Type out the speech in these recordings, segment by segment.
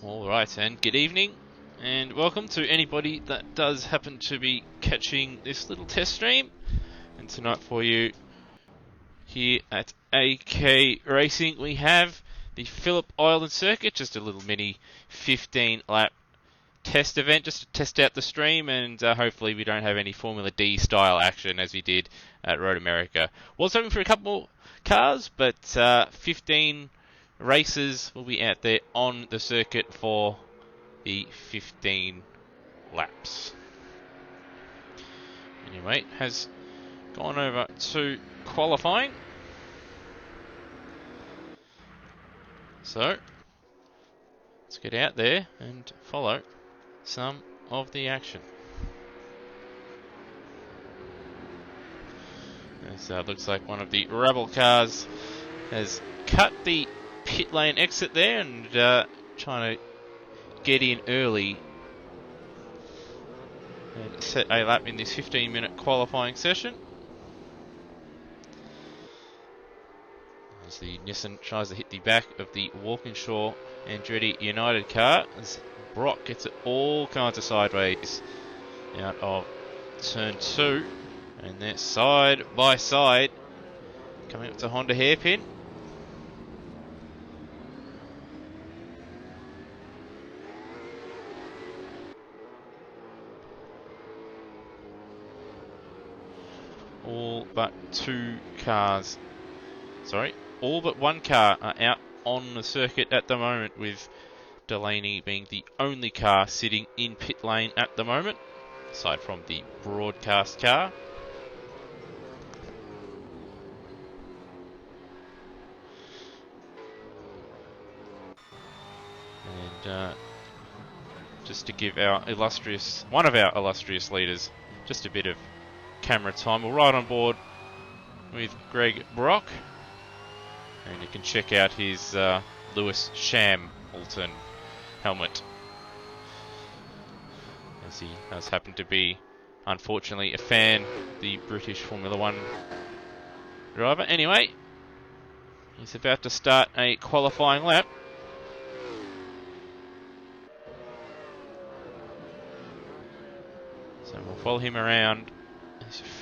Alright, and good evening, and welcome to anybody that does happen to be catching this little test stream. And tonight for you, here at AK Racing, we have the Phillip Island Circuit, just a little mini 15-lap test event, just to test out the stream, and hopefully we don't have any Formula D style action as we did at Road America. Was hoping for a couple more cars, but 15 races will be out there on the circuit for the 15 laps. Anyway, has gone over to qualifying. So, let's get out there and follow some of the action. This looks like one of the Rebel cars has cut the pit lane exit there and trying to get in early and set a lap in this 15-minute qualifying session. As the Nissan tries to hit the back of the Walkinshaw Andretti United car, as Brock gets it all kinds of sideways out of turn 2, and they're side by side coming up to Honda hairpin. All but one car are out on the circuit at the moment, with Delaney being the only car sitting in pit lane at the moment, aside from the broadcast car. And just to give one of our illustrious leaders just a bit of camera time, we'll ride on board with Greg Brock, and you can check out his Lewis Hamilton helmet, as he does happen to be, unfortunately, a fan of the British Formula 1 driver. Anyway, he's about to start a qualifying lap. So we'll follow him around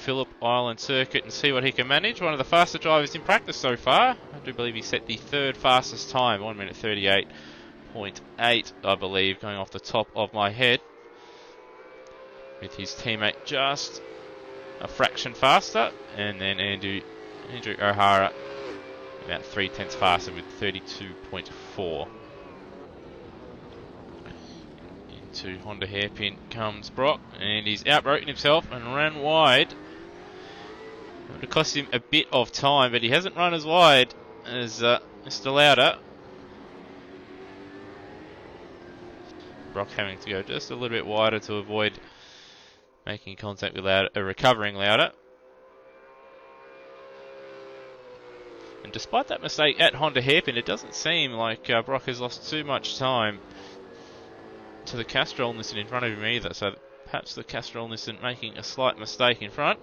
Phillip Island Circuit and see what he can manage. One of the faster drivers in practice so far. I do believe he set the third fastest time, 1 minute 38.8, I believe, going off the top of my head, with his teammate just a fraction faster, and then Andrew O'Hara about 0.3 faster with 32.4. To Honda hairpin comes Brock, and he's outbroken himself and ran wide. It would have cost him a bit of time, but he hasn't run as wide as Mr. Lauda. Brock having to go just a little bit wider to avoid making contact with Lauda, recovering Lauda. And despite that mistake at Honda hairpin, it doesn't seem like Brock has lost too much time to the Castrol Nissan in front of him either, so perhaps the Castrol Nissan making a slight mistake in front.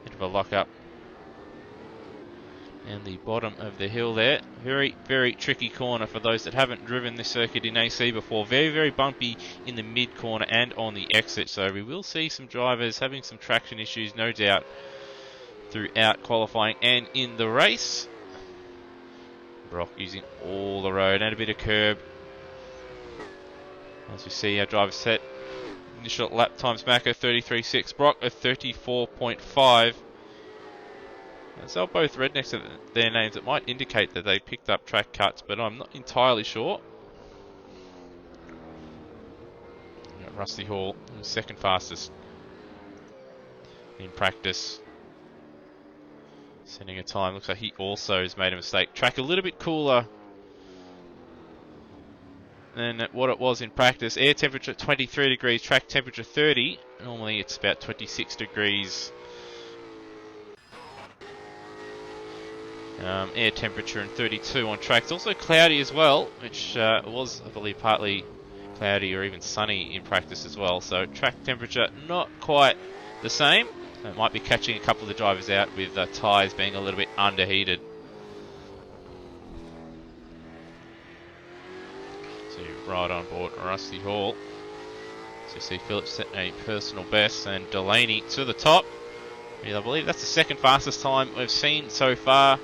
Bit of a lock up and the bottom of the hill there. Very, very tricky corner for those that haven't driven this circuit in AC before. Very, very bumpy in the mid corner and on the exit, so we will see some drivers having some traction issues, no doubt, throughout qualifying and in the race. Brock using all the road and a bit of curb. As you see, our driver set initial lap times back at 33.6, Brock at 34.5. And so both read next to their names. It might indicate that they picked up track cuts, but I'm not entirely sure. Rusty Hall, second fastest in practice, sending a time. Looks like he also has made a mistake. Track a little bit cooler than what it was in practice. Air temperature 23 degrees, track temperature 30. Normally it's about 26 degrees. Air temperature and 32 on track. It's also cloudy as well, which was, I believe, partly cloudy or even sunny in practice as well. So track temperature not quite the same. It might be catching a couple of the drivers out with tyres being a little bit underheated. So right on board Rusty Hall. So you see Phillips set a personal best and Delaney to the top. I believe that's the second fastest time we've seen so far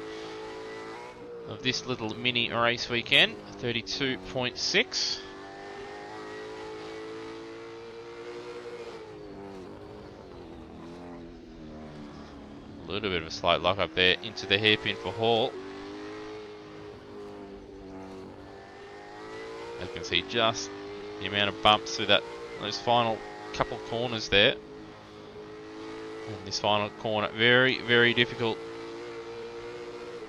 of this little mini race weekend, 32.6. A little bit of a slight lock up there into the hairpin for Hall. As you can see, just the amount of bumps through those final couple corners there. And this final corner, very, very difficult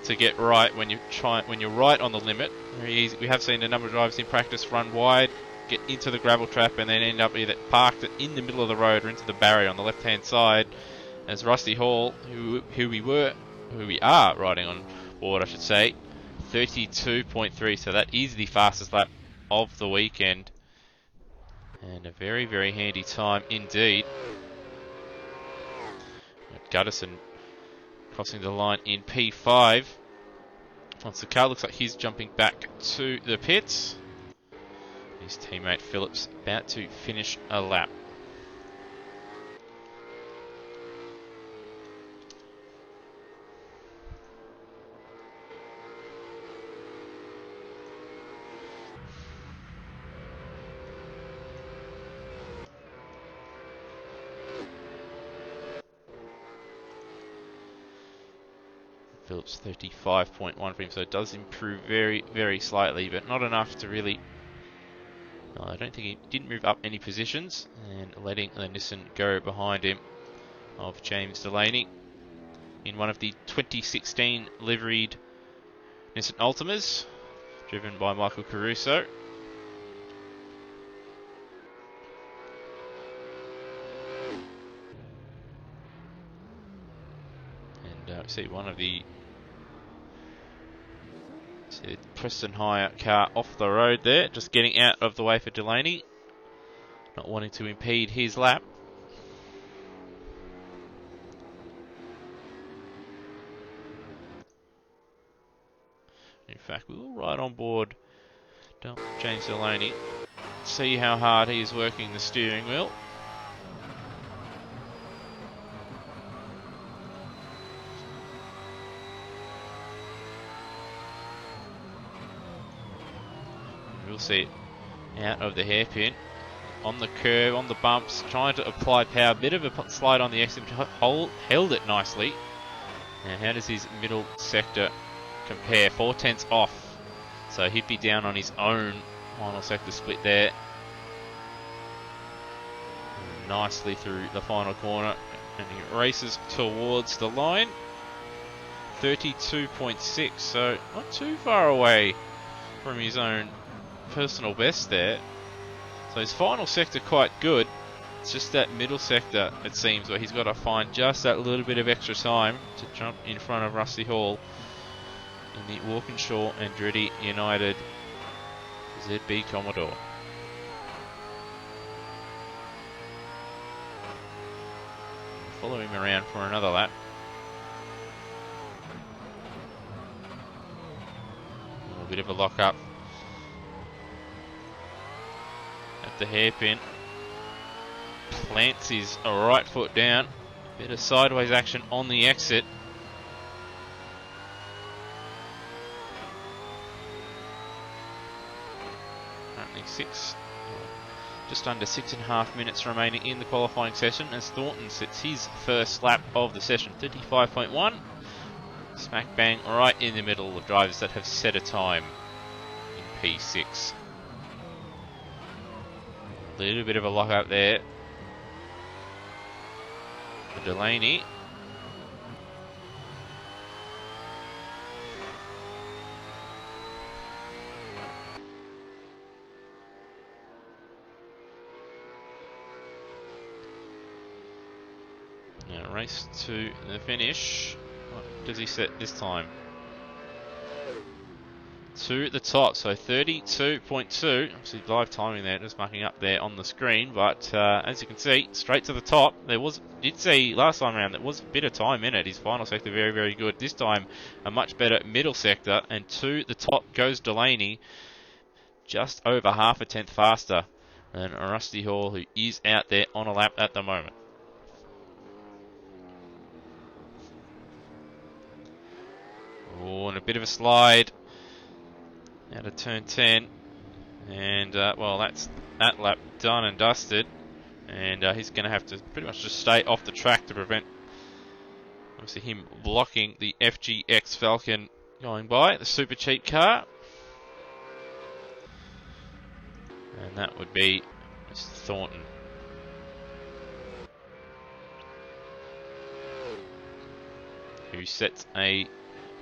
to get right when you're right on the limit. Very easy. We have seen a number of drivers in practice run wide, get into the gravel trap, and then end up either parked in the middle of the road or into the barrier on the left-hand side. As Rusty Hall, who we are riding on board, I should say, 32.3. So that is the fastest lap of the weekend, and a very, very handy time indeed. Guttison crossing the line in P5. Once the car looks like he's jumping back to the pits. His teammate Phillips about to finish a lap. Phillips 35.1 for him, so it does improve very, very slightly, but not enough to really... No, I don't think he didn't move up any positions, and letting the Nissan go behind him of James Delaney in one of the 2016 liveried Nissan Altimas, driven by Michael Caruso. And see one of the Preston Hire car off the road there, just getting out of the way for Delaney, not wanting to impede his lap. In fact, we will ride on board James Delaney, see how hard he is working the steering wheel. We'll see it out of the hairpin, on the curve, on the bumps, trying to apply power. Bit of a slide on the exit, held it nicely. Now, how does his middle sector compare? 4/10 off, so he'd be down on his own final sector split there. Nicely through the final corner, and he races towards the line. 32.6, so not too far away from his own personal best there. So his final sector quite good. It's just that middle sector, it seems, where he's got to find just that little bit of extra time to jump in front of Rusty Hall in the Walkinshaw Andretti United ZB Commodore. Follow him around for another lap. A little bit of a lock up at the hairpin. Plants his right foot down. Bit of sideways action on the exit. Currently just under 6.5 minutes remaining in the qualifying session as Thornton sets his first lap of the session. 35.1. Smack bang right in the middle of drivers that have set a time in P6. A little bit of a lock up there for Delaney. Now race to the finish. What does he set this time? To the top, so 32.2. Obviously live timing there, just marking up there on the screen, but as you can see, straight to the top. Did see last time around, there was a bit of time in it. His final sector very, very good. This time a much better middle sector, and to the top goes Delaney. just over half a tenth faster than Rusty Hall, who is out there on a lap at the moment. Oh, and a bit of a slide out of turn 10. And, well, that's that lap done and dusted. And he's going to have to pretty much just stay off the track to prevent, obviously, him blocking the FGX Falcon going by, the super cheap car. And that would be Mr. Thornton. Who sets a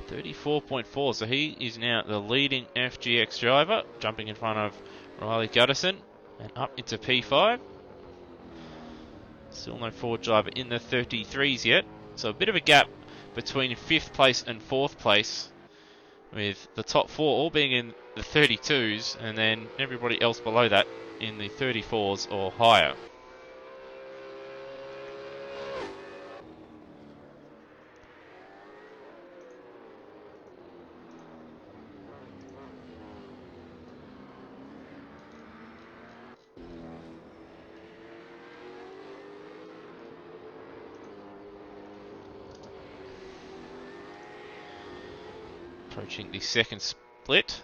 34.4, so he is now the leading FGX driver, jumping in front of Riley Guttison and up into P5. Still no Ford driver in the 33s yet, so a bit of a gap between 5th place and 4th place, with the top 4 all being in the 32s and then everybody else below that in the 34s or higher. Approaching the second split.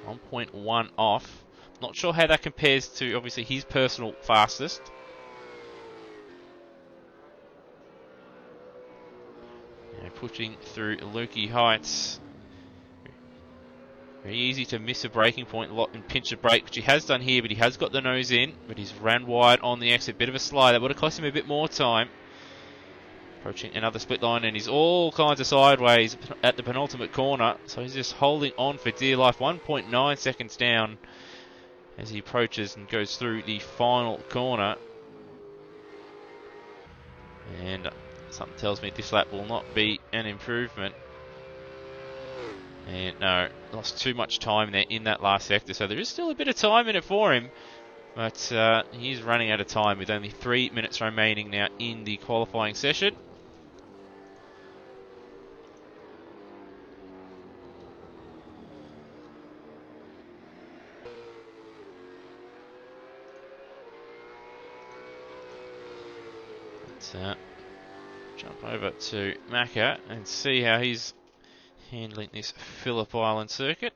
1.1 off. Not sure how that compares to, obviously, his personal fastest. Pushing through Lukey Heights. Very easy to miss a braking point and pinch a brake, which he has done here, but he has got the nose in. But he's ran wide on the exit. Bit of a slide. That would have cost him a bit more time. Approaching another split line, and he's all kinds of sideways at the penultimate corner, so he's just holding on for dear life. 1.9 seconds down as he approaches and goes through the final corner. And something tells me this lap will not be an improvement. And no, lost too much time there in that last sector, so there is still a bit of time in it for him. But he's running out of time with only 3 minutes remaining now in the qualifying session. Jump over to Macca and see how he's handling this Phillip Island circuit.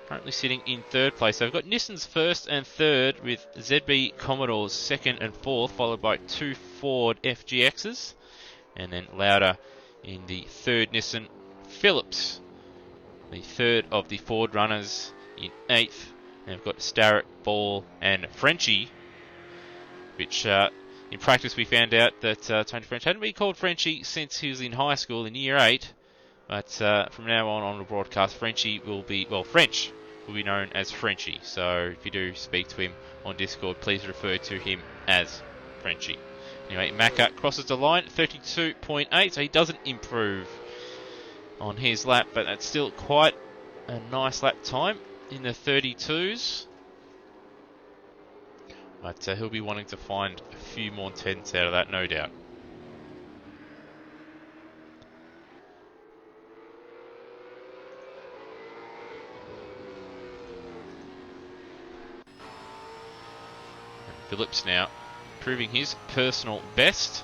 Currently sitting in 3rd place. So we've got Nissan's 1st and 3rd, with ZB Commodores 2nd and 4th, followed by 2 Ford FGXs, and then Lauda in the 3rd Nissan. Phillips, the 3rd of the Ford runners, in 8th. And we've got Starrett, Ball and Frenchie, which in practice we found out that Tony French hadn't been called Frenchie since he was in high school in year 8. But from now on the broadcast, Frenchie will be, well, French will be known as Frenchie. So if you do speak to him on Discord, please refer to him as Frenchie. Anyway, Macca crosses the line, 32.8, so he doesn't improve on his lap, but that's still quite a nice lap time in the 32s. But he'll be wanting to find a few more tenths out of that, no doubt. Phillips now proving his personal best.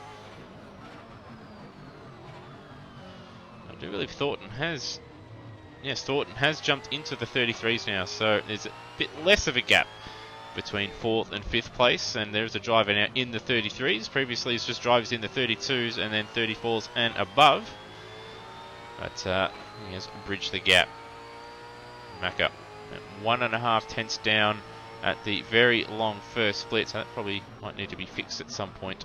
I do believe Thornton has jumped into the 33s now, so there's a bit less of a gap between 4th and 5th place, and there's a driver now in the 33s. Previously it's just drivers in the 32s and then 34s and above, but he has bridged the gap. Macca at 1.5 tenths down at the very long first split, so that probably might need to be fixed at some point.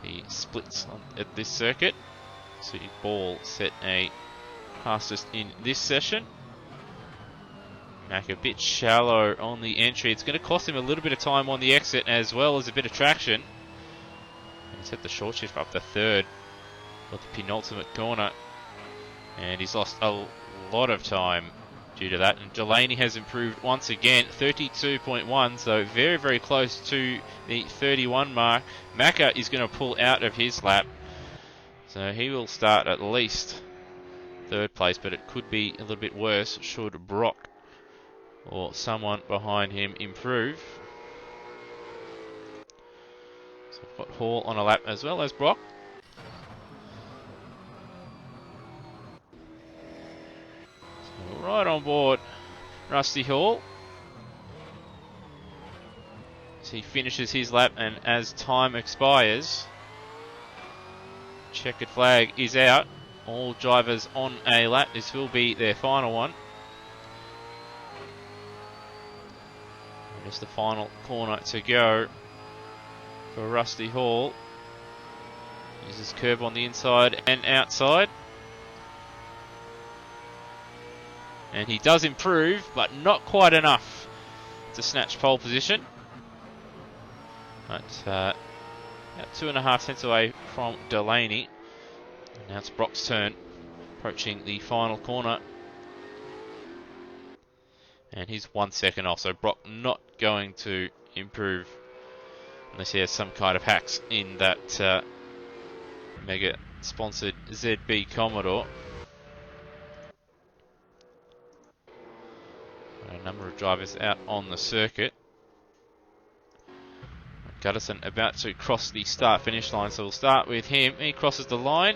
He splits at this circuit, so Ball set a fastest in this session. Mac a bit shallow on the entry. It's going to cost him a little bit of time on the exit as well as a bit of traction. And he's had the short shift up to 3rd for the penultimate corner, and he's lost a lot of time due to that. And Delaney has improved once again, 32.1, so very, very close to the 31 mark. Macca is going to pull out of his lap, so he will start at least third place, but it could be a little bit worse should Brock or someone behind him improve. So we've got Hall on a lap as well as Brock. So right on board Rusty Hall. So he finishes his lap, and as time expires, checkered flag is out. All drivers on a lap. This will be their final one. Just the final corner to go for Rusty Hall. Uses curb on the inside and outside. And he does improve, but not quite enough to snatch pole position. But about 2.5 tenths away from Delaney. And now it's Brock's turn, approaching the final corner. And he's 1 second off, so Brock not going to improve unless he has some kind of hacks in that mega sponsored ZB Commodore. A number of drivers out on the circuit. Guttison about to cross the start finish line, so we'll start with him. He crosses the line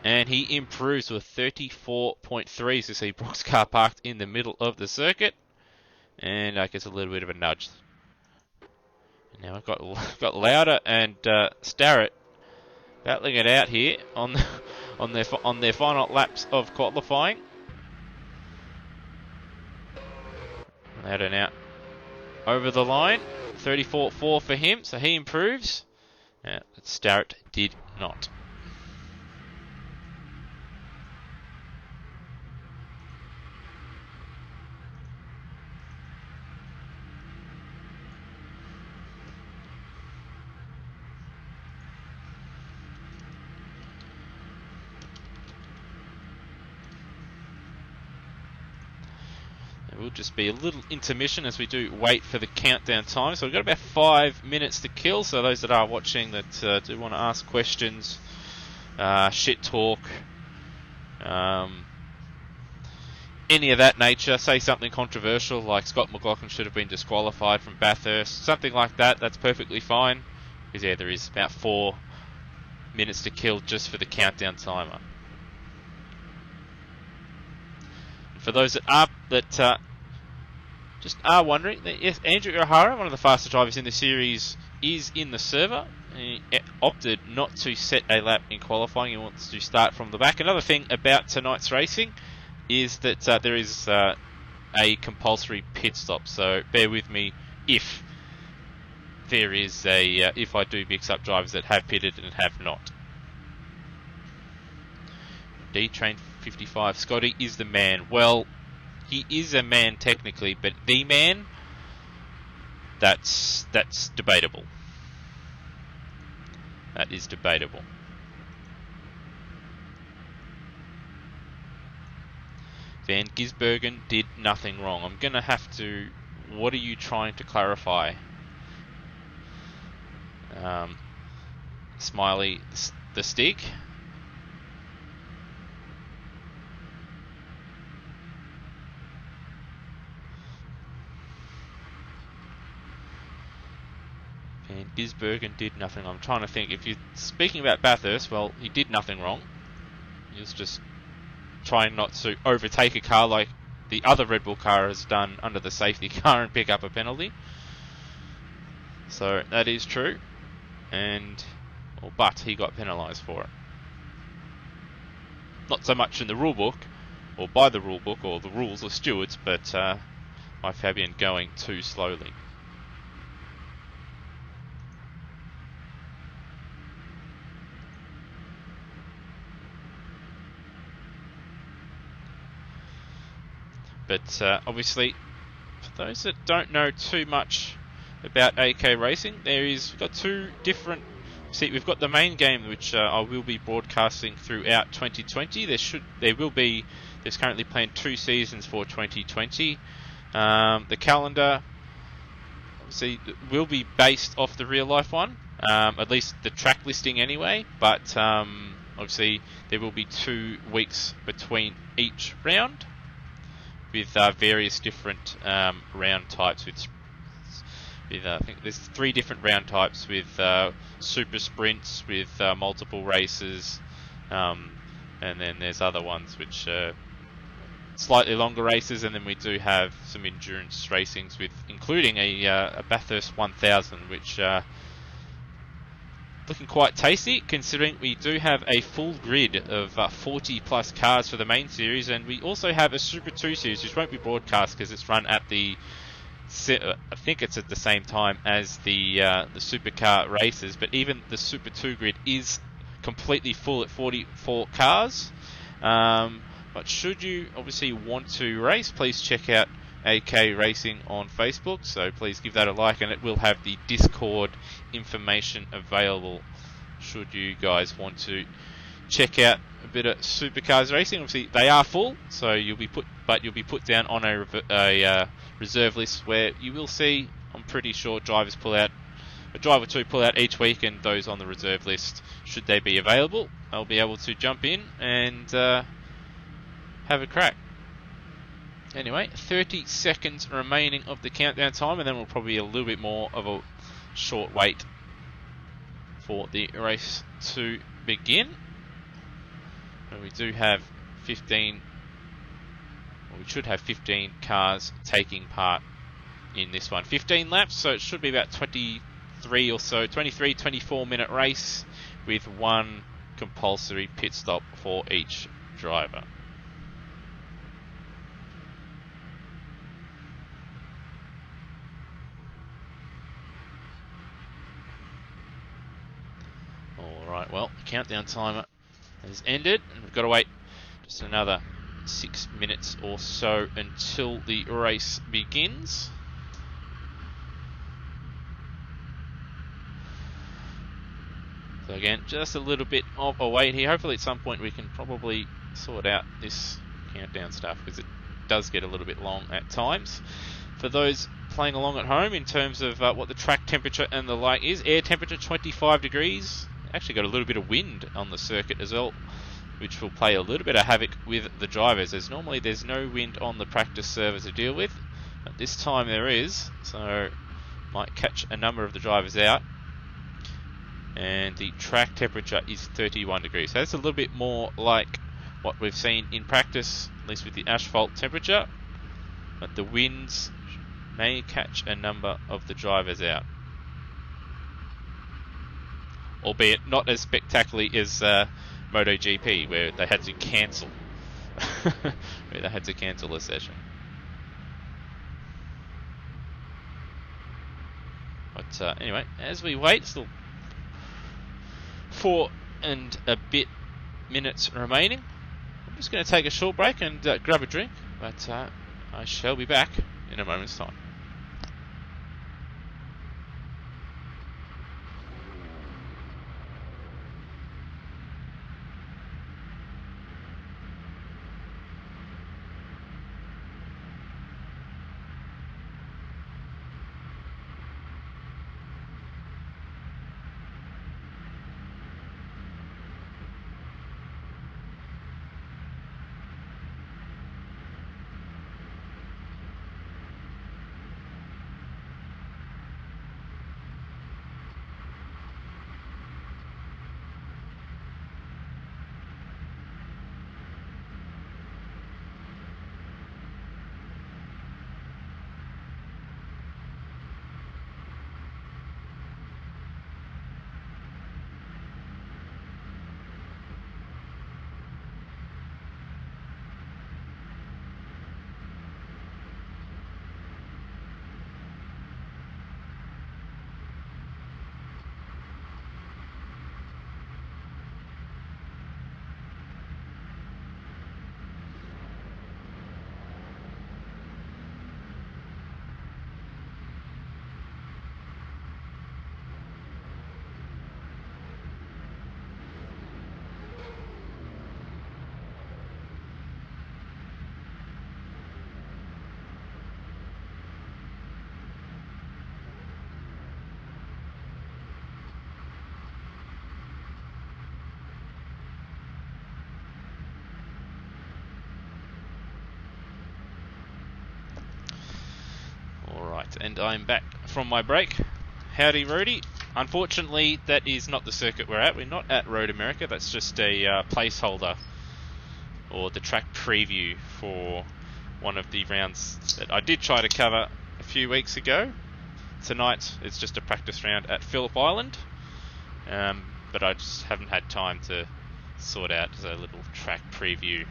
and he improves with 34.3. So see Brock's car parked in the middle of the circuit, and gets a little bit of a nudge. And now we've got Lauder and Starrett battling it out here on their final laps of qualifying. Lauder now over the line. 34.4 for him, so he improves. Starrett did not. There will just be a little intermission as we do wait for the countdown time. So we've got about 5 minutes to kill. So those that are watching that do want to ask questions, shit talk, any of that nature, say something controversial like Scott McLaughlin should have been disqualified from Bathurst, something like that, that's perfectly fine. Because yeah, there is about 4 minutes to kill just for the countdown timer. For those that just are wondering, yes, Andrew O'Hara, one of the fastest drivers in the series, is in the server. He opted not to set a lap in qualifying. He wants to start from the back. Another thing about tonight's racing is that there is a compulsory pit stop. So bear with me if there is if I do mix up drivers that have pitted and have not. D-Train 55. Scotty is the man. Well, he is a man technically, but the man, that's debatable. That is debatable. Van Gisbergen did nothing wrong. I'm going to have to... What are you trying to clarify? Smiley the stick. And Gisbergen did nothing. I'm trying to think. If you're speaking about Bathurst, well, he did nothing wrong. He was just trying not to overtake a car like the other Red Bull car has done under the safety car and pick up a penalty. So that is true. But he got penalised for it. Not so much in the rule book, or by the rule book, or the rules of stewards, but by Fabian going too slowly. But obviously, for those that don't know too much about AK Racing, we've got two different... See, we've got the main game, which I will be broadcasting throughout 2020. There's currently planned 2 seasons for 2020. The calendar, obviously, will be based off the real life one, at least the track listing anyway. But Obviously, there will be 2 weeks between each round, with various different round types. I think there's 3 different round types with super sprints, with multiple races, and then there's other ones which are slightly longer races, and then we do have some endurance racings, with including a Bathurst 1000, which looking quite tasty, considering we do have a full grid of 40 plus cars for the main series, and we also have a Super 2 series, which won't be broadcast because it's run at the, I think it's at the same time as the Supercar races, but even the Super 2 grid is completely full at 44 cars. But should you obviously want to race, please check out AK Racing on Facebook, so please give that a like, and it will have the Discord information available should you guys want to check out a bit of Supercars racing. Obviously they are full, so you'll be put down on a reserve list, where you will see, I'm pretty sure, drivers pull out, a driver or 2 pull out each week, and those on the reserve list, should they be available, they'll be able to jump in and have a crack. Anyway, 30 seconds remaining of the countdown time, and then we'll probably a little bit more of a short wait for the race to begin. And we do have 15, or we should have 15 cars taking part in this one. 15 laps, so it should be about 23 or so, 24 minute race, with 1 compulsory pit stop for each driver. Alright, well, the countdown timer has ended, and we've got to wait just another 6 minutes or so until the race begins. So again, just a little bit of a wait here. Hopefully at some point we can probably sort out this countdown stuff, because it does get a little bit long at times. For those playing along at home, in terms of what the track temperature and the like is, air temperature 25 degrees. Actually got a little bit of wind on the circuit as well, which will play a little bit of havoc with the drivers, as normally there's no wind on the practice servers to deal with, but this time there is, so might catch a number of the drivers out. And the track temperature is 31 degrees, so that's a little bit more like what we've seen in practice, at least with the asphalt temperature, but the winds may catch a number of the drivers out, albeit not as spectacularly as MotoGP, where they had to cancel a session. But anyway, as we wait, still 4 and a bit minutes remaining. I'm just going to take a short break and grab a drink, but I shall be back in a moment's time. and I'm back from my break. Howdy, Rudy. Unfortunately, that is not the circuit we're at. We're not at Road America. That's just a placeholder, or the track preview for one of the rounds that I did try to cover a few weeks ago. Tonight, it's just a practice round at Phillip Island, but I just haven't had time to sort out a little track preview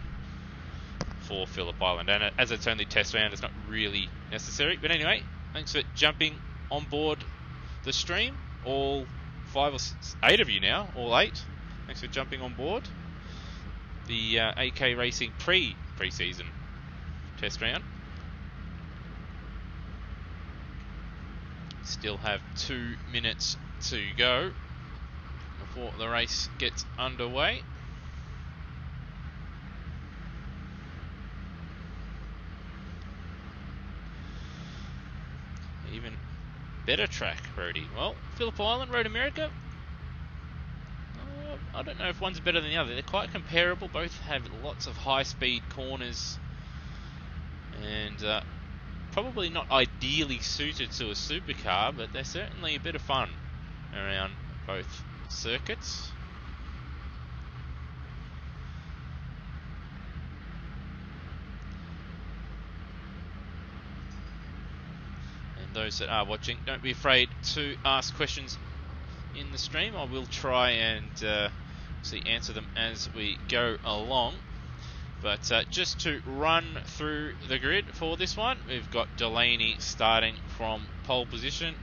for Phillip Island, and as it's only test round, it's not really necessary. But anyway, thanks for jumping on board the stream, all 5 or 8 of you now, all 8. Thanks for jumping on board the AK Racing pre-season test round. Still have 2 minutes to go before the race gets underway. Even better track, Brody. Well, Phillip Island, Road America. I don't know if one's better than the other. They're quite comparable. Both have lots of high-speed corners, and probably not ideally suited to a supercar, but they're certainly a bit of fun around both circuits. Those that are watching, don't be afraid to ask questions in the stream. I will try and answer them as we go along. But just to run through the grid for this one, we've got Delaney starting from pole position.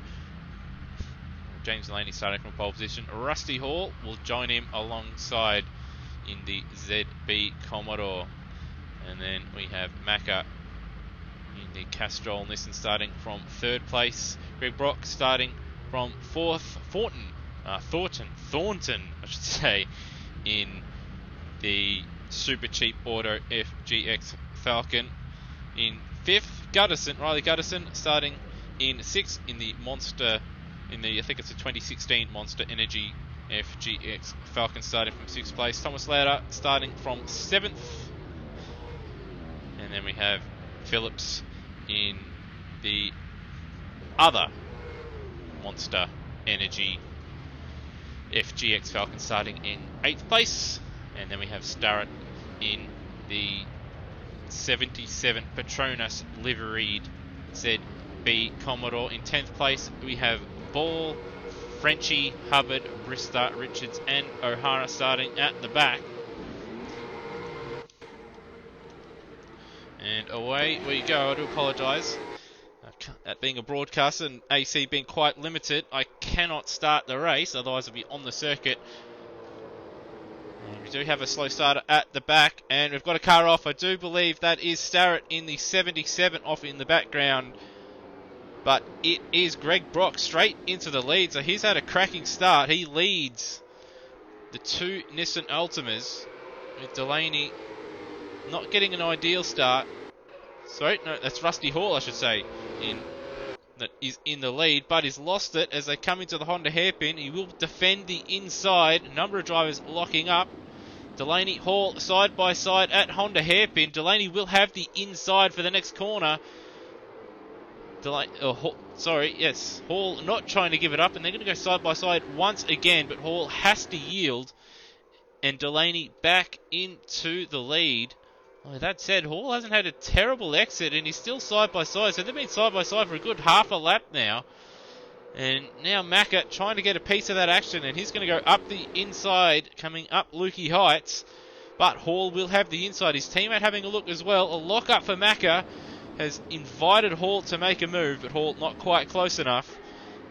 James Delaney starting from pole position. Rusty Hall will join him alongside in the ZB Commodore. And then we have Macca in the Castrol Nissan starting from 3rd place. Greg Brock starting from 4th. Thornton, I should say, in the Super Cheap Auto FGX Falcon. In 5th, Riley Gutterson starting in 6th in the Monster, I think it's a 2016 Monster Energy FGX Falcon starting from 6th place. Thomas Lauder starting from 7th. And then we have Phillips in the other Monster Energy FGX Falcon starting in 8th place. And then we have Starrett in the 77 Petronas liveried ZB Commodore. In 10th place we have Ball, Frenchie, Hubbard, Brister, Richards and O'Hara starting at the back. And away we go. I do apologise. At being a broadcaster and AC being quite limited, I cannot start the race, otherwise I'll be on the circuit. And we do have a slow starter at the back, and we've got a car off. I do believe that is Starrett in the 77 off in the background. But it is Greg Brock straight into the lead, so he's had a cracking start. He leads the 2 Nissan Altimas, with Delaney not getting an ideal start. Sorry, no, that's Rusty Hall, I should say, that is in the lead, but he's lost it as they come into the Honda hairpin. He will defend the inside. A number of drivers locking up. Delaney, Hall, side by side at Honda hairpin. Delaney will have the inside for the next corner. Hall not trying to give it up, and they're going to go side by side once again, but Hall has to yield, and Delaney back into the lead. Oh, that said, Hall hasn't had a terrible exit, and he's still side by side, so they've been side by side for a good half a lap now. And now Macca trying to get a piece of that action, and he's going to go up the inside, coming up Lukey Heights, but Hall will have the inside. His teammate having a look as well. A lock up for Macca has invited Hall to make a move, but Hall not quite close enough.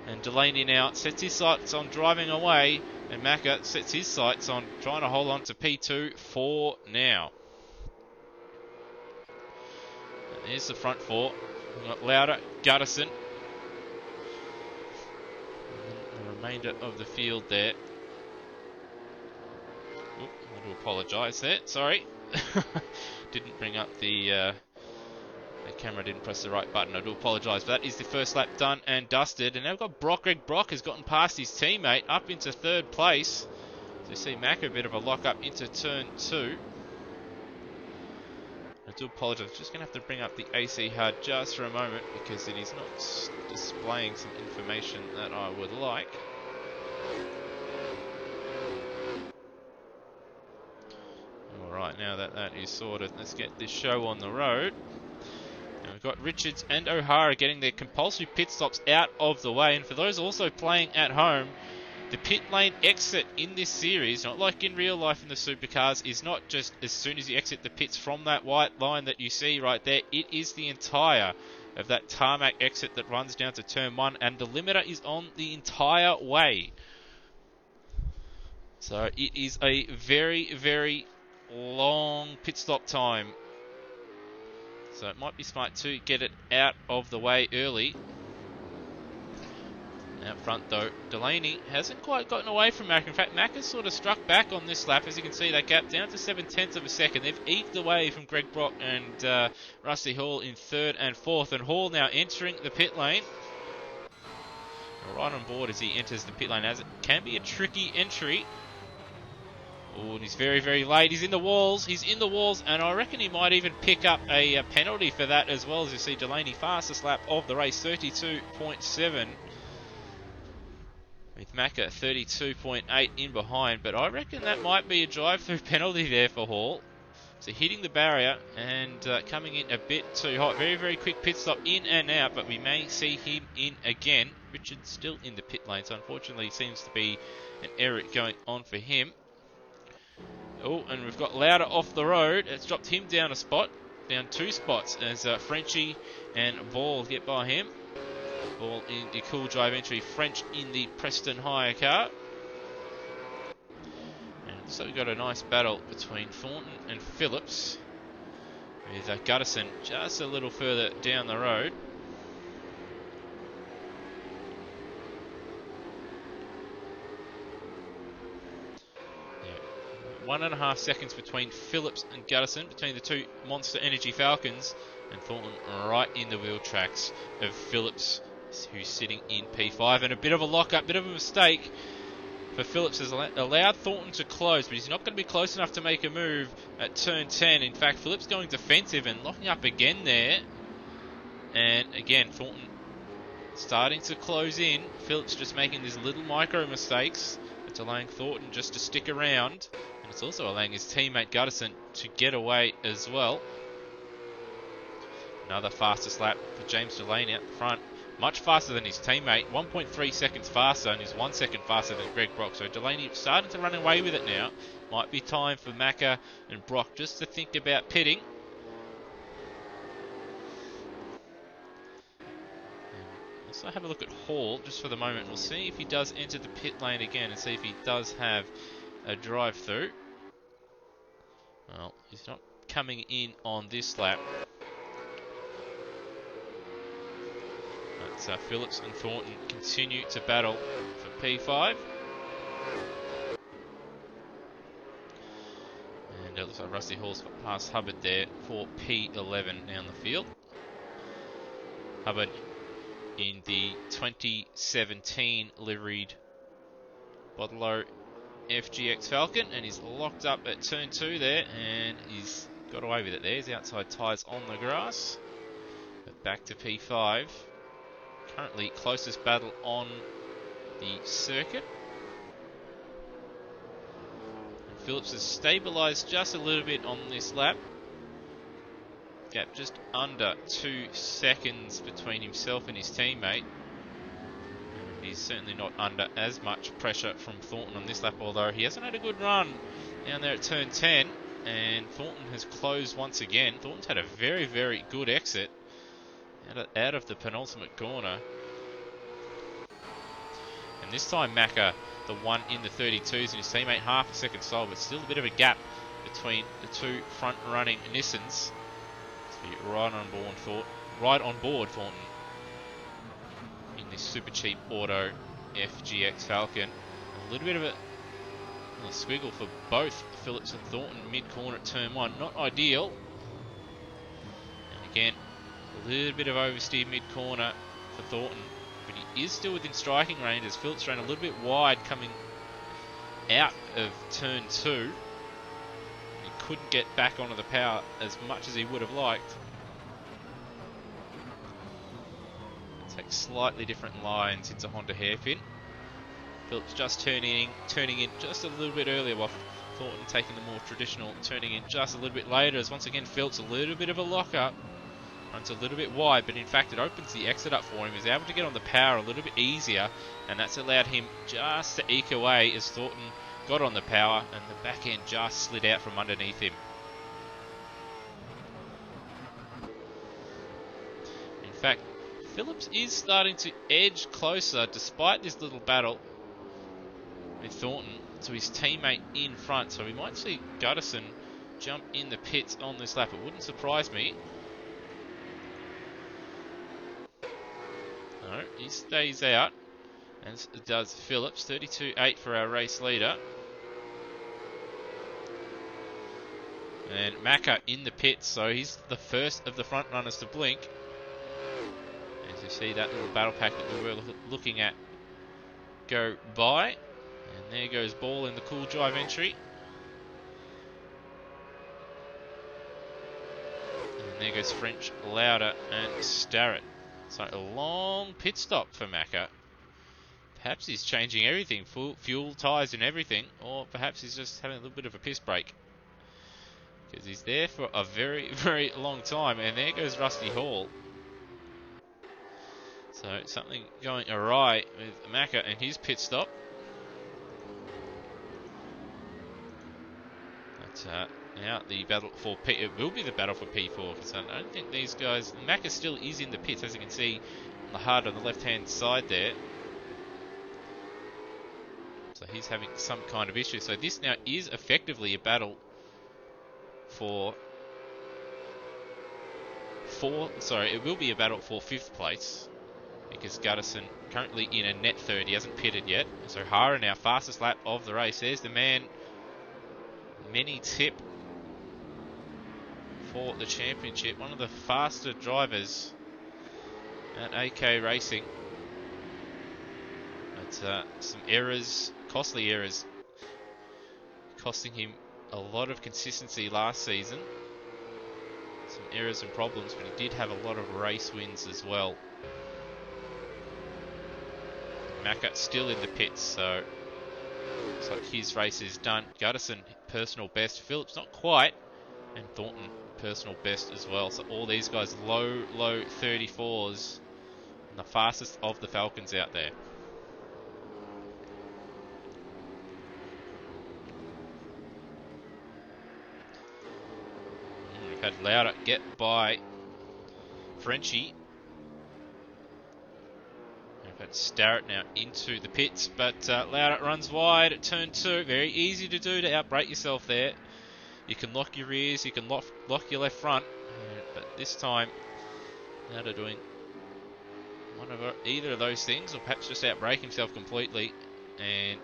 And Delaney now sets his sights on driving away, and Macca sets his sights on trying to hold on to P2 for now. Here's the front 4. We've got Lauder, Gutterson. The remainder of the field there. I do apologise there. Sorry. Didn't bring up the camera, didn't press the right button. I do apologise. That is the first lap done and dusted. And now we've got Brock. Greg Brock has gotten past his teammate up into 3rd place. So you see Macca a bit of a lock up into turn 2. I do apologise, just going to have to bring up the AC HUD just for a moment because it is not displaying some information that I would like. Alright, now that that is sorted, let's get this show on the road. And we've got Richards and O'Hara getting their compulsory pit stops out of the way. And for those also playing at home, the pit lane exit in this series, not like in real life in the supercars, is not just as soon as you exit the pits from that white line that you see right there. It is the entire of that tarmac exit that runs down to turn 1, and the limiter is on the entire way. So it is a very, very long pit stop time. So it might be smart to get it out of the way early. Out front though, Delaney hasn't quite gotten away from Mack. In fact, Mack has sort of struck back on this lap. As you can see, that gap down to 7/10 of a second. They've eked away from Greg Brock and Rusty Hall in 3rd and 4th. And Hall now entering the pit lane. Right on board as he enters the pit lane, as it can be a tricky entry. Oh, and he's very, very late. He's in the walls. He's in the walls, and I reckon he might even pick up a penalty for that as well. As you see, Delaney fastest lap of the race, 32.7. With Macca 32.8 in behind, but I reckon that might be a drive-through penalty there for Hall. So hitting the barrier and coming in a bit too hot. Very, very quick pit stop in and out, but we may see him in again. Richard's still in the pit lane, so unfortunately seems to be an error going on for him. Oh, and we've got Lauder off the road. It's dropped him down a spot, down 2 spots, as Frenchie and Ball get by him. Ball in the cool drive entry, French in the Preston hire car. And so we've got a nice battle between Thornton and Phillips, with Gutterson just a little further down the road. Yeah. 1.5 seconds between Phillips and Gutterson, between the two Monster Energy Falcons, and Thornton right in the wheel tracks of Phillips, who's sitting in P5. And a bit of a lock-up, bit of a mistake for Phillips has allowed Thornton to close, but he's not going to be close enough to make a move at turn 10. In fact, Phillips going defensive and locking up again there. And again, Thornton starting to close in. Phillips just making these little micro mistakes. It's allowing Thornton just to stick around. And it's also allowing his teammate Gutterson to get away as well. Another fastest lap for James Delaney out the front. Much faster than his teammate, 1.3 seconds faster, and he's 1 second faster than Greg Brock. So Delaney starting to run away with it now. Might be time for Macca and Brock just to think about pitting. And also have a look at Hall just for the moment. We'll see if he does enter the pit lane again and see if he does have a drive-through. Well, he's not coming in on this lap. But Phillips and Thornton continue to battle for P5. And it looks like Rusty Hall's got past Hubbard there for P11 down the field. Hubbard in the 2017 liveried Bodlow FGX Falcon, and he's locked up at turn 2 there, and he's got away with it there. His outside tyres on the grass. But back to P5. Currently closest battle on the circuit. And Phillips has stabilised just a little bit on this lap. Gap just under 2 seconds between himself and his teammate. And he's certainly not under as much pressure from Thornton on this lap, although he hasn't had a good run down there at turn 10. And Thornton has closed once again. Thornton's had a very, very good exit out of the penultimate corner. And this time Macca, the one in the 32s, and his teammate half a second slow, but still a bit of a gap between the two front running Nissans. So right on board Thornton in this super cheap auto FGX Falcon. A little bit of a squiggle for both Phillips and Thornton mid-corner at turn 1. Not ideal. And again, a little bit of oversteer mid-corner for Thornton, but he is still within striking range as Phillips ran a little bit wide coming out of turn 2. He couldn't get back onto the power as much as he would have liked. Take slightly different lines into Honda hairpin. Phillips just turning in just a little bit earlier, while Thornton taking the more traditional, turning in just a little bit later. As once again Phillips a little bit of a lock-up. Runs a little bit wide, but in fact it opens the exit up for him. He's able to get on the power a little bit easier, and that's allowed him just to eke away as Thornton got on the power, and the back end just slid out from underneath him. In fact, Phillips is starting to edge closer, despite this little battle with Thornton, to his teammate in front. So we might see Gutterson jump in the pits on this lap. It wouldn't surprise me. No, he stays out, as does Phillips. 32.8 for our race leader. And Macca in the pits, so he's the first of the front runners to blink. As you see that little battle pack that we were looking at go by. And there goes Ball in the cool drive entry. And there goes French, Lauder and Starrett. So a long pit stop for Macca. Perhaps he's changing everything, fuel, tyres and everything, or perhaps he's just having a little bit of a piss break. Because he's there for a very, very long time, and there goes Rusty Hall. So something going awry with Macca and his pit stop. But now the battle for P, it will be the battle for P4, because I don't think these guys, Macca still is in the pits, as you can see on the HUD on the left hand side there. So he's having some kind of issue. So this now is effectively a battle for it will be a battle for 5th place, because Gutterson currently in a net third. He hasn't pitted yet. So Hara now fastest lap of the race. There's the man. Many tip for the championship. One of the faster drivers at AK Racing. But some errors, costly errors, costing him a lot of consistency last season. Some errors and problems, but he did have a lot of race wins as well. Macca still in the pits, so looks like his race is done. Gutterson, personal best. Phillips, not quite. And Thornton, personal best as well. So all these guys, low 34s. And the fastest of the Falcons out there. We've had Lauder get by Frenchie. We've had Starrett now into the pits, but Lauder runs wide at turn 2. Very easy to do to outbrake yourself there. You can lock your rears, you can lock your left front, but this time Lauder doing one of either of those things, or perhaps just outbrake himself completely. And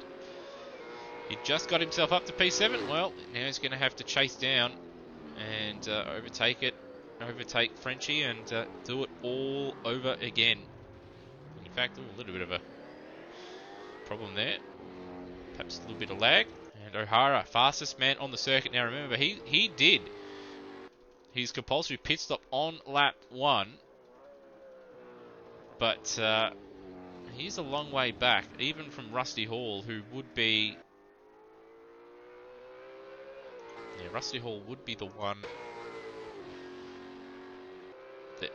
he just got himself up to P7. Well, now he's going to have to chase down and overtake Frenchie and do it all over again. In fact, a little bit of a problem there. Perhaps a little bit of lag. And O'Hara, fastest man on the circuit. Now remember, he did his compulsory pit stop on lap 1. But he's a long way back, even from Rusty Hall, who would be... Yeah, Rusty Hall would be the one that,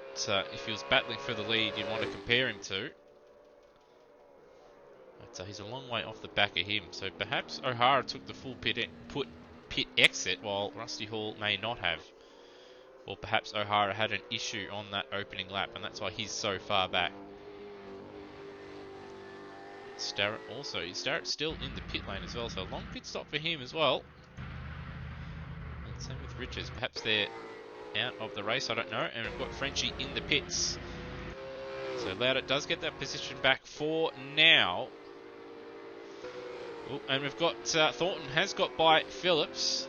if he was battling for the lead, you'd want to compare him to. But he's a long way off the back of him. So perhaps O'Hara took the full pit exit, while Rusty Hall may not have. Or perhaps O'Hara had an issue on that opening lap, and that's why he's so far back. Starrett also. Starrett's still in the pit lane as well, so a long pit stop for him as well. And same with Richards. Perhaps they're out of the race, I don't know. And we've got Frenchie in the pits. So Lauder does get that position back for now. Oh, and we've got Thornton has got by Phillips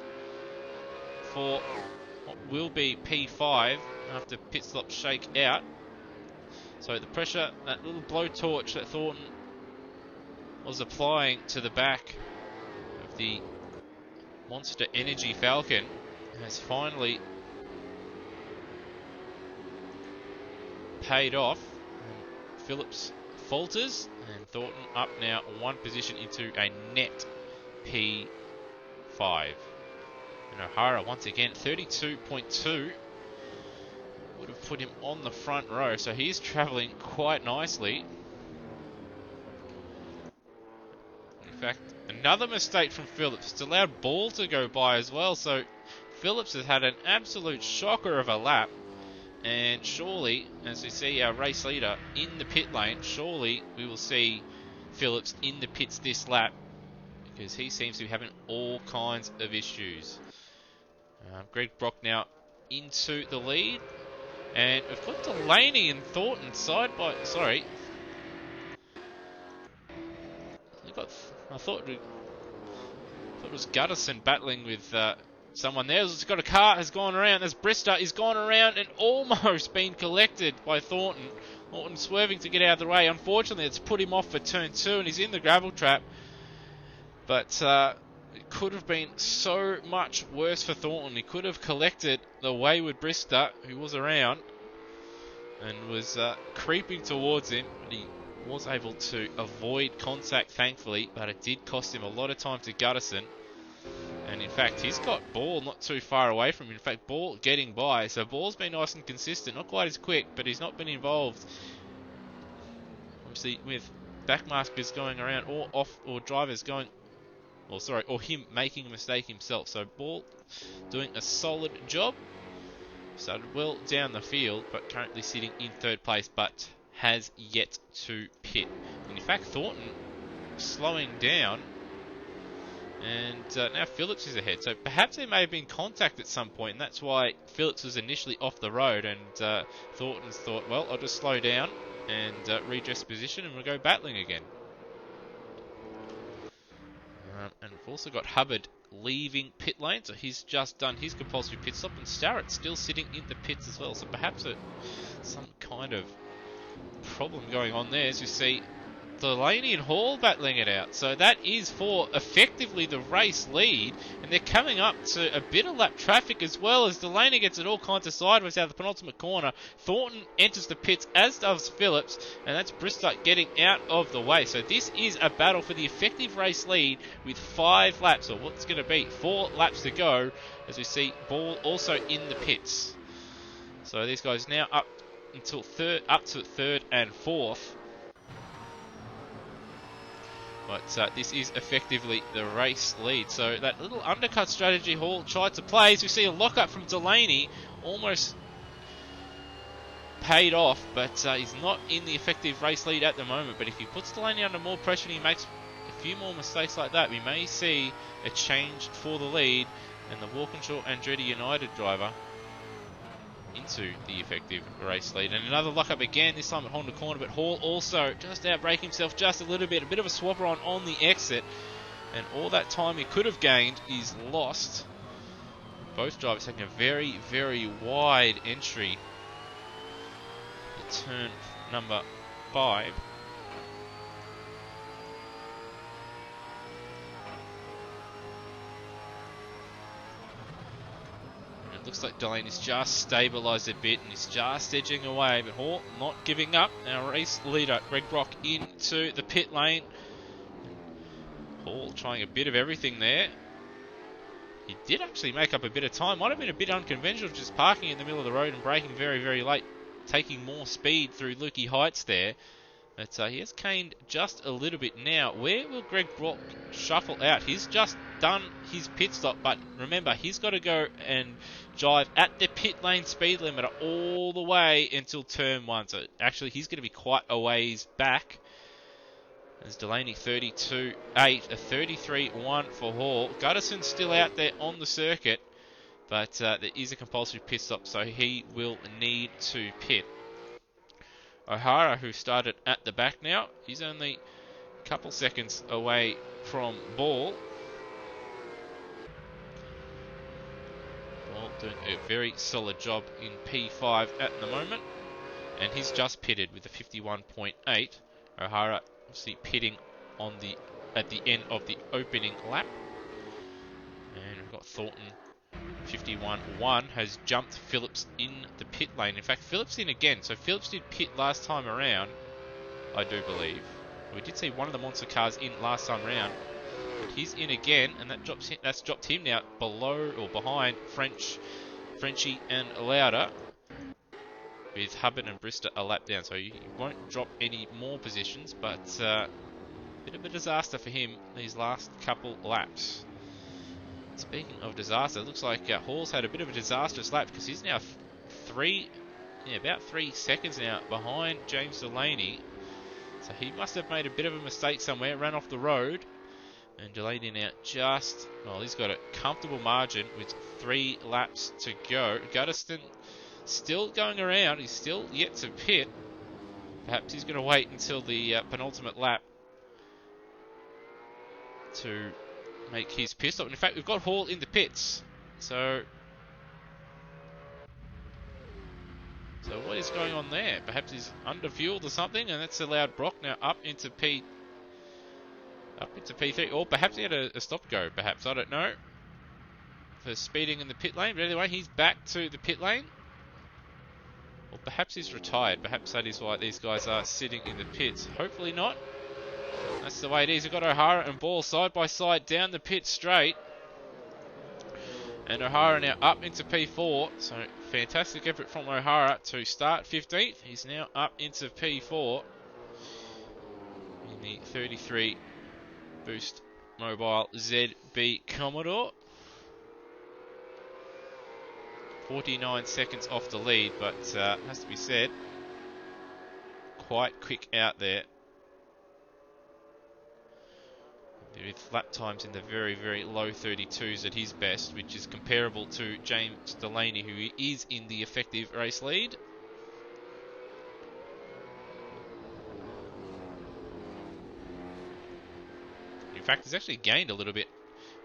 for what will be P5 after pit stop shake out. So the pressure, that little blowtorch that Thornton was applying to the back of the Monster Energy Falcon, has finally paid off. And Phillips falters, and Thornton up now one position into a net P5. And O'Hara once again 32.2 would have put him on the front row, so he's travelling quite nicely. In fact, another mistake from Phillips. It's allowed Ball to go by as well, so Phillips has had an absolute shocker of a lap. And surely, as we see our race leader in the pit lane, surely we will see Phillips in the pits this lap, because he seems to be having all kinds of issues. Greg Brock now into the lead. And we've got Delaney and Thornton side by... Sorry. I thought it was Gutterson battling with someone there. It's got a car has gone around. There's Brister. He's gone around and almost been collected by Thornton. Thornton swerving to get out of the way. Unfortunately, it's put him off for turn 2 and he's in the gravel trap. But it could have been so much worse for Thornton. He could have collected the wayward Brister, who was around and was creeping towards him. But he was able to avoid contact, thankfully, but it did cost him a lot of time to Gutterson. And in fact, he's got Ball not too far away from him. In fact, Ball getting by. So Ball's been nice and consistent. Not quite as quick, but he's not been involved, obviously, with backmarkers going around or drivers going... or him making a mistake himself. So Ball doing a solid job. Started well down the field, but currently sitting in 3rd place, but has yet to pit. And in fact, Thornton slowing down, and now Phillips is ahead. So perhaps there may have been contact at some point, and that's why Phillips was initially off the road, and Thornton's thought, well, I'll just slow down and redress position, and we'll go battling again. And we've also got Hubbard leaving pit lane, so he's just done his compulsory pit stop, and Starrett still sitting in the pits as well. So perhaps some kind of problem going on there, as you see Delaney and Hall battling it out. So that is for effectively the race lead, and they're coming up to a bit of lap traffic as well, as Delaney gets it all kinds of sideways out of the penultimate corner. Thornton enters the pits, as does Phillips, and that's Brister getting out of the way. So this is a battle for the effective race lead with 5 laps, or what's going to be 4 laps to go, as we see Ball also in the pits. So these guys now up to 3rd and 4th. But this is effectively the race lead. So that little undercut strategy Hall tried to play, as we see a lockup from Delaney, almost paid off, but he's not in the effective race lead at the moment. But if he puts Delaney under more pressure and he makes a few more mistakes like that, we may see a change for the lead, and the Walkinshaw Andretti United driver into the effective race lead. And another lock up again, this time at Honda corner, but Hall also just outbrake himself just a little bit. A bit of a swapper on the exit, and all that time he could have gained is lost. Both drivers taking a very, very wide entry at turn number 5. Looks like Delaney's just stabilised a bit and he's just edging away, but Hall not giving up. Our race leader, Greg Brock, into the pit lane. Hall trying a bit of everything there. He did actually make up a bit of time. Might have been a bit unconventional, just parking in the middle of the road and braking very, very late, taking more speed through Lukey Heights there. But he has caned just a little bit now. Where will Greg Brock shuffle out? He's just done his pit stop, but remember, he's got to go and drive at the pit lane speed limiter all the way until turn 1. So actually, he's going to be quite a ways back. As Delaney 32.8, a 33.1 for Hall. Gutterson's still out there on the circuit, but there is a compulsory pit stop, so he will need to pit. O'Hara, who started at the back now, he's only a couple seconds away from Ball. Ball doing a very solid job in P5 at the moment, and he's just pitted with a 51.8. O'Hara obviously pitting at the end of the opening lap, and we've got Thornton a 51.1 has jumped Phillips in the pit lane. In fact, Phillips in again. So Phillips did pit last time around, I do believe. We did see one of the monster cars in last time round. But he's in again, and that's dropped him now below or behind Frenchie and Lauda, with Hubbard and Brister a lap down. So he won't drop any more positions, but bit of a disaster for him these last couple laps. Speaking of disaster, it looks like Hall's had a bit of a disastrous lap because he's now about 3 seconds now behind James Delaney. So he must have made a bit of a mistake somewhere, ran off the road. And Delaney now he's got a comfortable margin with 3 laps to go. Gutterston still going around. He's still yet to pit. Perhaps he's going to wait until the penultimate lap to make his pit stop. In fact, we've got Hall in the pits. So what is going on there? Perhaps he's under-fueled or something, and that's allowed Brock now up into P3, or perhaps he had a stop-go, perhaps, I don't know, for speeding in the pit lane. But anyway, he's back to the pit lane. Or perhaps he's retired. Perhaps that is why these guys are sitting in the pits. Hopefully not. That's the way it is. We've got O'Hara and Ball side by side down the pit straight. And O'Hara now up into P4. So fantastic effort from O'Hara to start 15th. He's now up into P4 in the 33 Boost Mobile ZB Commodore. 49 seconds off the lead, but has to be said, quite quick out there. With lap times in the very, very low 32s at his best, which is comparable to James Delaney, who is in the effective race lead. In fact, he's actually gained a little bit.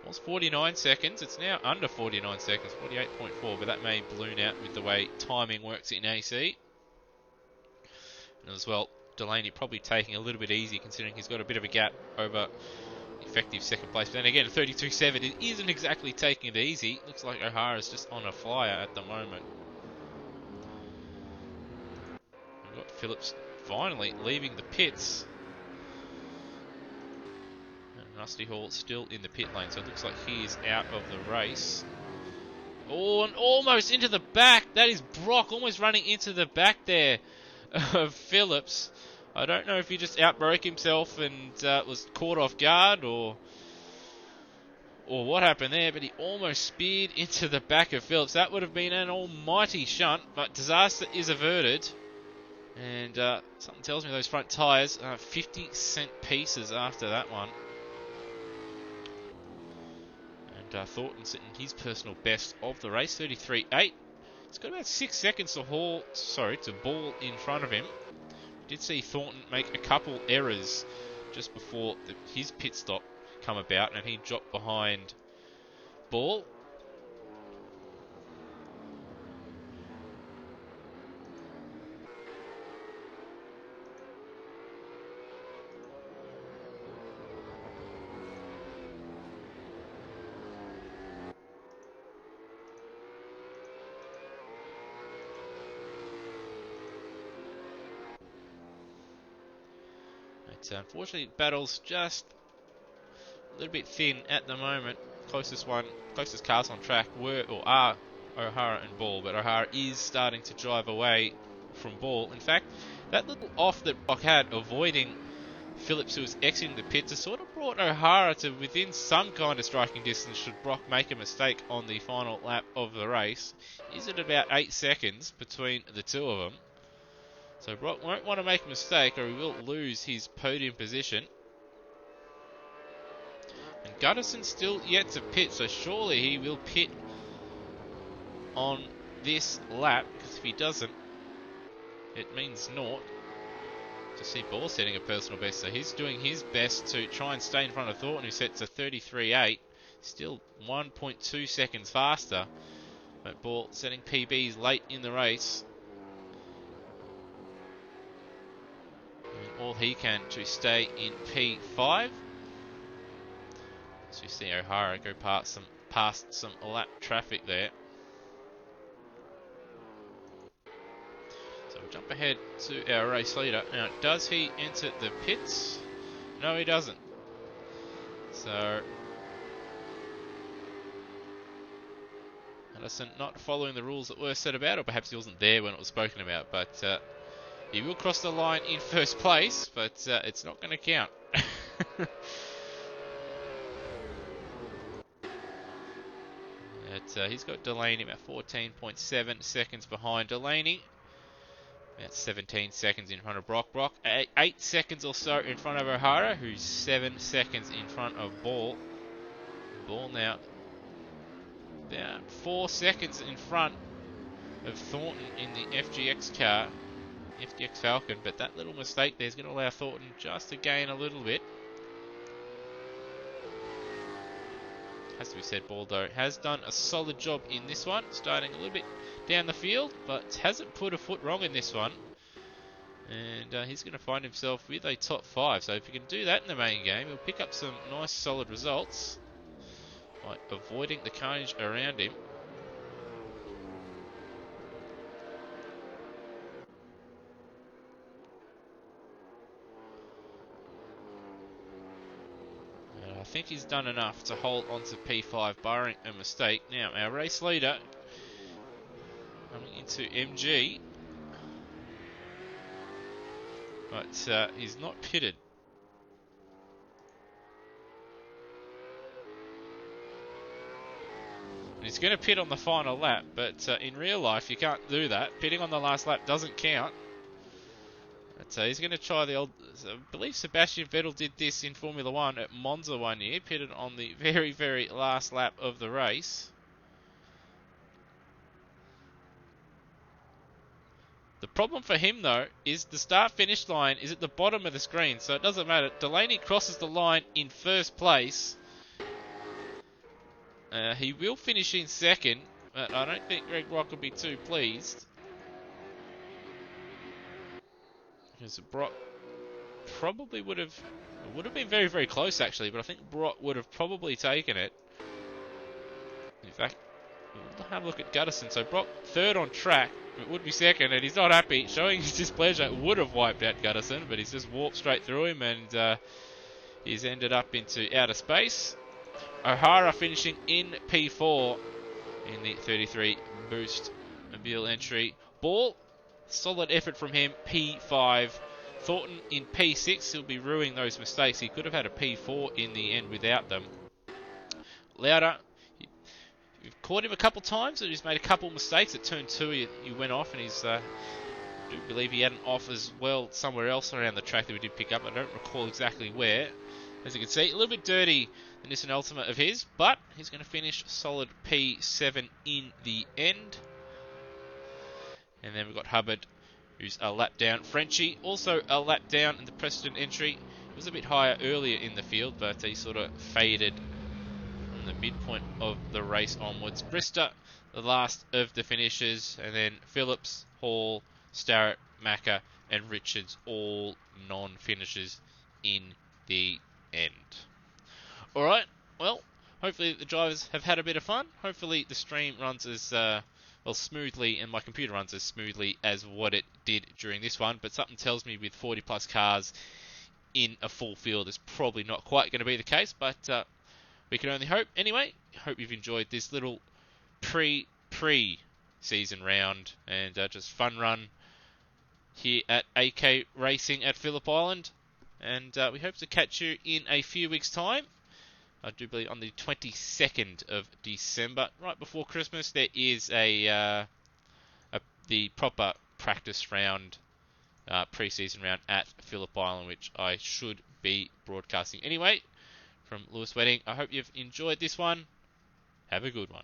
It was 49 seconds. It's now under 49 seconds, 48.4, but that may balloon out with the way timing works in AC. And as well, Delaney probably taking a little bit easy, considering he's got a bit of a gap over effective second place. But then again, 32.7, it isn't exactly taking it easy. Looks like O'Hara's just on a flyer at the moment. We've got Phillips finally leaving the pits. And Rusty Hall still in the pit lane, so it looks like he is out of the race. Oh, and almost into the back. That is Brock almost running into the back there of Phillips. I don't know if he just outbroke himself and was caught off guard or what happened there, but he almost speared into the back of Phillips. That would have been an almighty shunt, but disaster is averted. And something tells me those front tyres are 50-cent pieces after that one. And Thornton sitting his personal best of the race, 33.8. It's got about 6 seconds to Ball in front of him. Did see Thornton make a couple errors just before his pit stop come about, and he dropped behind Ball. Unfortunately, battle's just a little bit thin at the moment. Closest cars on track are O'Hara and Ball, but O'Hara is starting to drive away from Ball. In fact, that little off that Brock had, avoiding Phillips, who was exiting the pits, has sort of brought O'Hara to within some kind of striking distance should Brock make a mistake on the final lap of the race. Is it about 8 seconds between the two of them? So Brock won't want to make a mistake or he will lose his podium position. And Gutterson's still yet to pit, so surely he will pit on this lap, because if he doesn't, it means naught. To see Ball setting a personal best, so he's doing his best to try and stay in front of Thornton, who sets a 33.8. Still 1.2 seconds faster, but Ball setting PBs late in the race. All he can to stay in P5. So you see O'Hara go past past some lap traffic there. So we'll jump ahead to our race leader. Now, does he enter the pits? No, he doesn't. So Addison not following the rules that were set about, or perhaps he wasn't there when it was spoken about, but he will cross the line in first place, but it's not going to count. He's got Delaney about 14.7 seconds behind Delaney. About 17 seconds in front of Brock. Brock 8 seconds or so in front of O'Hara, who's 7 seconds in front of Ball. Ball now about 4 seconds in front of Thornton in the FGX car, FGX Falcon, but that little mistake there is going to allow Thornton just to gain a little bit. Has to be said, Baldo has done a solid job in this one, starting a little bit down the field, but hasn't put a foot wrong in this one. And he's going to find himself with a top 5. So if he can do that in the main game, he'll pick up some nice solid results by avoiding the carnage around him. I think he's done enough to hold on to P5, barring a mistake. Now, our race leader coming into MG, but he's not pitted. And he's going to pit on the final lap, but in real life you can't do that. Pitting on the last lap doesn't count. So he's going to try the old... I believe Sebastian Vettel did this in Formula 1 at Monza one year. Pitted on the very, very last lap of the race. The problem for him, though, is the start-finish line is at the bottom of the screen. So it doesn't matter. Delaney crosses the line in first place. He will finish in second, but I don't think Greg Brock will be too pleased. Because Brock probably would have been very, very close actually, but I think Brock would have probably taken it. In fact, we'll have a look at Gutterson. So Brock third on track, but would be second, and he's not happy, showing his displeasure. Would have wiped out Gutterson, but he's just warped straight through him, and he's ended up into outer space. O'Hara finishing in P4 in the 33 Boost Mobile entry. Ball, solid effort from him, P5. Thornton in P6, he'll be ruining those mistakes. He could have had a P4 in the end without them. Lauda, you've caught him a couple times, and he's made a couple mistakes. At turn 2, he went off, and he's... I do believe he had an off as well somewhere else around the track that we did pick up. I don't recall exactly where. As you can see, a little bit dirty, the Nissan Altima of his, but he's going to finish solid P7 in the end. And then we've got Hubbard, who's a lap down. Frenchie, also a lap down in the Preston entry. He was a bit higher earlier in the field, but he sort of faded from the midpoint of the race onwards. Brister, the last of the finishers, and then Phillips, Hall, Starrett, Macca, and Richards, all non-finishers in the end. Alright, well, hopefully the drivers have had a bit of fun. Hopefully the stream runs as smoothly, and my computer runs as smoothly as what it did during this one, but something tells me with 40 plus cars in a full field is probably not quite going to be the case, but we can only hope. Anyway, hope you've enjoyed this little pre-season round, and just fun run here at AK Racing at Phillip Island. And we hope to catch you in a few weeks' time. I do believe on the 22nd of December, right before Christmas, there is the proper practice round, pre-season round at Phillip Island, which I should be broadcasting. Anyway, from Lewis Wedding, I hope you've enjoyed this one. Have a good one.